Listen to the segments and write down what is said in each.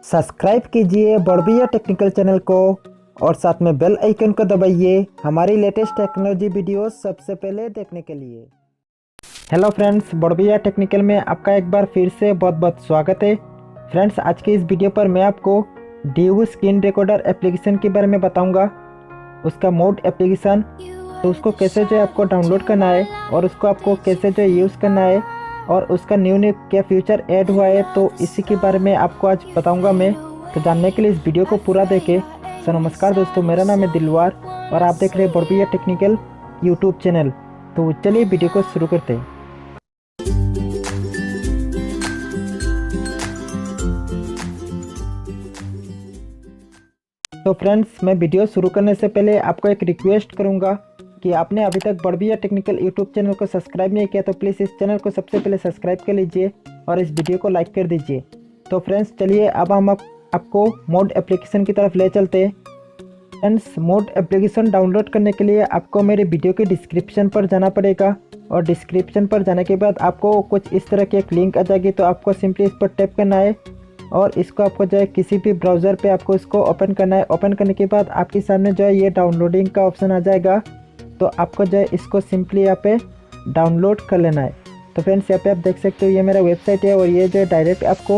Subscribe कीजिए बड़बिया technical channel को और साथ में बेल आइकन को दबाइए हमारी लेटेस्ट टेक्नोलॉजी वीडियोस सबसे पहले देखने के लिए। हेलो फ्रेंड्स, बड़बिया टेक्निकल में आपका एक बार फिर से बहुत बहुत स्वागत है। फ्रेंड्स, आज की इस वीडियो पर मैं आपको DU स्क्रीन रिकॉर्डर एप्लीकेशन के बारे में बताऊंगा। उसका मोड एप्लीकेशन, तो उसको कैसे जो है आपको डाउनलोड करना है और उसको आपको कैसे जो यूज़ करना है और उसका न्यू क्या फीचर ऐड हुआ है, तो इसी के बारे में आपको आज बताऊंगा मैं। तो जानने के लिए इस वीडियो को पूरा देखें। सो नमस्कार दोस्तों, मेरा नाम है दिलवार और आप देख रहे हैं बड़बिया टेक्निकल यूट्यूब चैनल। तो चलिए वीडियो को शुरू करते हैं। तो फ्रेंड्स, मैं वीडियो शुरू करने से पहले आपको एक रिक्वेस्ट करूंगा कि आपने अभी तक बड़बिया टेक्निकल यूट्यूब चैनल को सब्सक्राइब नहीं किया तो प्लीज़ इस चैनल को सबसे पहले सब्सक्राइब कर लीजिए और इस वीडियो को लाइक कर दीजिए। तो फ्रेंड्स, चलिए अब हम आपको मोड एप्लीकेशन की तरफ ले चलते हैं। फ्रेंड्स, मोड एप्लीकेशन डाउनलोड करने के लिए आपको मेरे वीडियो के डिस्क्रिप्शन पर जाना पड़ेगा और डिस्क्रिप्शन पर जाने के बाद आपको कुछ इस तरह की एक लिंक आ जाएगी। तो आपको सिंपली इस पर टैप करना है और इसको आपको जो है किसी भी ब्राउज़र पे आपको इसको ओपन करना है। ओपन करने के बाद आपके सामने जो है ये डाउनलोडिंग का ऑप्शन आ जाएगा। तो आपको जो है इसको सिंपली यहाँ पे डाउनलोड कर लेना है। तो फ्रेंड्स, यहाँ पे आप देख सकते हो ये मेरा वेबसाइट है और ये जो है डायरेक्ट आपको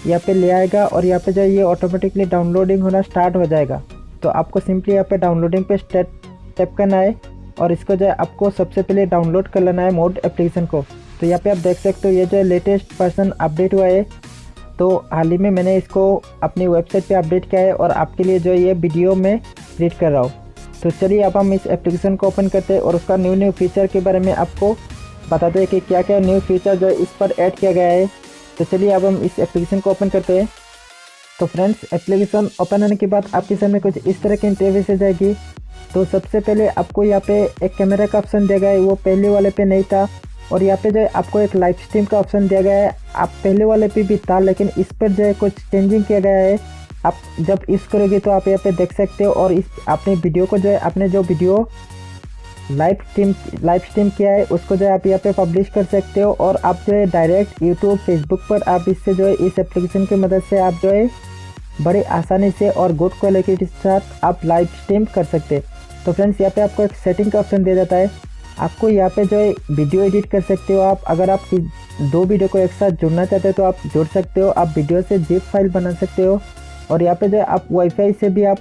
यहाँ पे ले आएगा और यहाँ पे जो है ये ऑटोमेटिकली डाउनलोडिंग होना स्टार्ट हो जाएगा। तो आपको सिंपली यहाँ पे डाउनलोडिंग पे टैप करना है और इसको जो है आपको सबसे पहले डाउनलोड कर लेना है मोड एप्लीकेशन को। तो यहाँ पे आप देख सकते हो ये जो है लेटेस्ट वर्जन अपडेट हुआ है। तो हाल ही में मैंने इसको अपनी वेबसाइट पे अपडेट किया है और आपके लिए जो ये वीडियो में रीड कर रहा हूँ। तो चलिए अब हम इस एप्लीकेशन को ओपन करते हैं और उसका न्यू फीचर के बारे में आपको बताते हैं कि क्या क्या न्यू फीचर जो है इस पर ऐड किया गया है। तो चलिए अब हम इस एप्लीकेशन को ओपन करते हैं। तो फ्रेंड्स, एप्लीकेशन ओपन होने के बाद आपके सामने कुछ इस तरह की इंटरफेस आ जाएगी। तो सबसे पहले आपको यहाँ पे एक कैमरा का ऑप्शन दिया गया है, वो पहले वाले पे नहीं था। और यहाँ पे जो है आपको एक लाइव स्ट्रीम का ऑप्शन दिया गया है। आप पहले वाले पे भी था लेकिन इस पर जो है कुछ चेंजिंग किया गया है। आप जब इस करोगे तो आप यहाँ पे देख सकते हो और इस अपने वीडियो को जो है आपने जो वीडियो लाइव स्ट्रीम किया है उसको जो है आप यहाँ पे पब्लिश कर सकते हो। और आप जो है डायरेक्ट यूट्यूब फेसबुक पर आप इससे जो है इस एप्लीकेशन की मदद से आप जो है बड़ी आसानी से और गुड क्वालिटी के साथ आप लाइव स्ट्रीम कर सकते हैं। तो फ्रेंड्स, यहाँ पे आपको एक सेटिंग का ऑप्शन दिया जाता है। आपको यहाँ पे जो है वीडियो एडिट कर सकते हो आप। अगर आप दो वीडियो को एक साथ जोड़ना चाहते हो तो आप जोड़ सकते हो। आप वीडियो से जिप फाइल बना सकते हो और यहाँ पे जो है आप वाईफाई से भी आप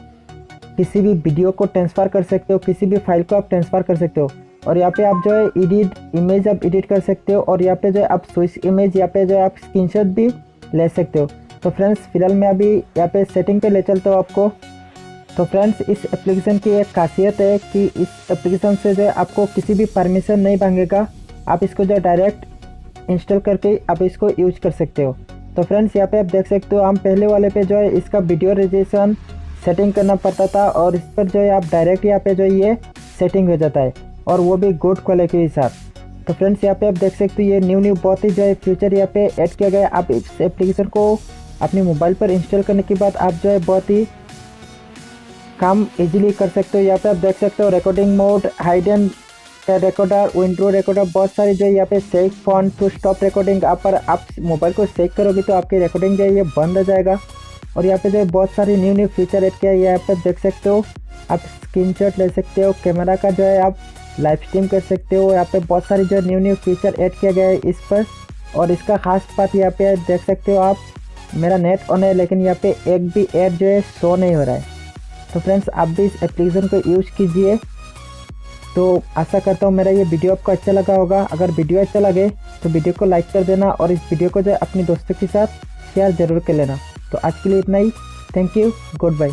किसी भी वीडियो को ट्रांसफ़र कर सकते हो, किसी भी फाइल को आप ट्रांसफ़र कर सकते हो। और यहाँ पे आप जो है इमेज आप एडिट कर सकते हो और यहाँ पे जो है आप स्विच इमेज यहाँ पे जो है आप स्क्रीनशॉट भी ले सकते हो। तो फ्रेंड्स, फिलहाल मैं अभी यहाँ पे सेटिंग पे ले चलता हूँ आपको। तो फ्रेंड्स, इस एप्लीकेशन की एक खासियत है कि इस एप्लीकेशन से जो है आपको किसी भी परमिशन नहीं मांगेगा। आप इसको जो है डायरेक्ट इंस्टॉल करके आप इसको यूज कर सकते हो। तो फ्रेंड्स, यहाँ पे आप देख सकते हो हम पहले वाले पे जो है इसका वीडियो रेजोल्यूशन सेटिंग करना पड़ता था और इस पर जो है आप डायरेक्ट यहाँ पे जो है ये सेटिंग हो जाता है और वो भी गुड क्वालिटी के साथ। तो फ्रेंड्स, यहाँ पे आप देख सकते हो ये न्यू बहुत ही जो है फीचर यहाँ पे ऐड किया गया है। आप इस एप्लीकेशन को अपने मोबाइल पर इंस्टॉल करने के बाद आप जो है बहुत ही काम इजीली कर सकते हो। यहाँ पे आप देख सकते हो recording mode, hidden recorder, window recorder, बहुत सारी जो है यहाँ पे सेक फॉन्ट टू स्टॉप रिकॉर्डिंग। आप मोबाइल को सेक करोगे तो आपकी रिकॉर्डिंग जो है ये बंद हो जाएगा। और यहाँ पे जो है बहुत सारी न्यू फीचर ऐड किया है। यहाँ पे देख सकते हो आप स्क्रीनशॉट ले सकते हो, कैमरा का जो है आप लाइव स्ट्रीम कर सकते हो। यहाँ पे बहुत सारी जो न्यू फीचर ऐड किया गया है इस पर। और इसका खास बात यहाँ पे देख सकते हो आप, मेरा नेट ऑन है लेकिन यहाँ पे एक भी ऐड जो है शो नहीं हो रहा है। तो फ्रेंड्स, आप भी इस एप्लीकेशन को यूज़ कीजिए। तो आशा करता हूँ मेरा ये वीडियो आपको अच्छा लगा होगा। अगर वीडियो अच्छा लगे तो वीडियो को लाइक कर देना और इस वीडियो को जो है अपने दोस्तों के साथ शेयर ज़रूर कर लेना। तो आज के लिए इतना ही। Thank you, good bye.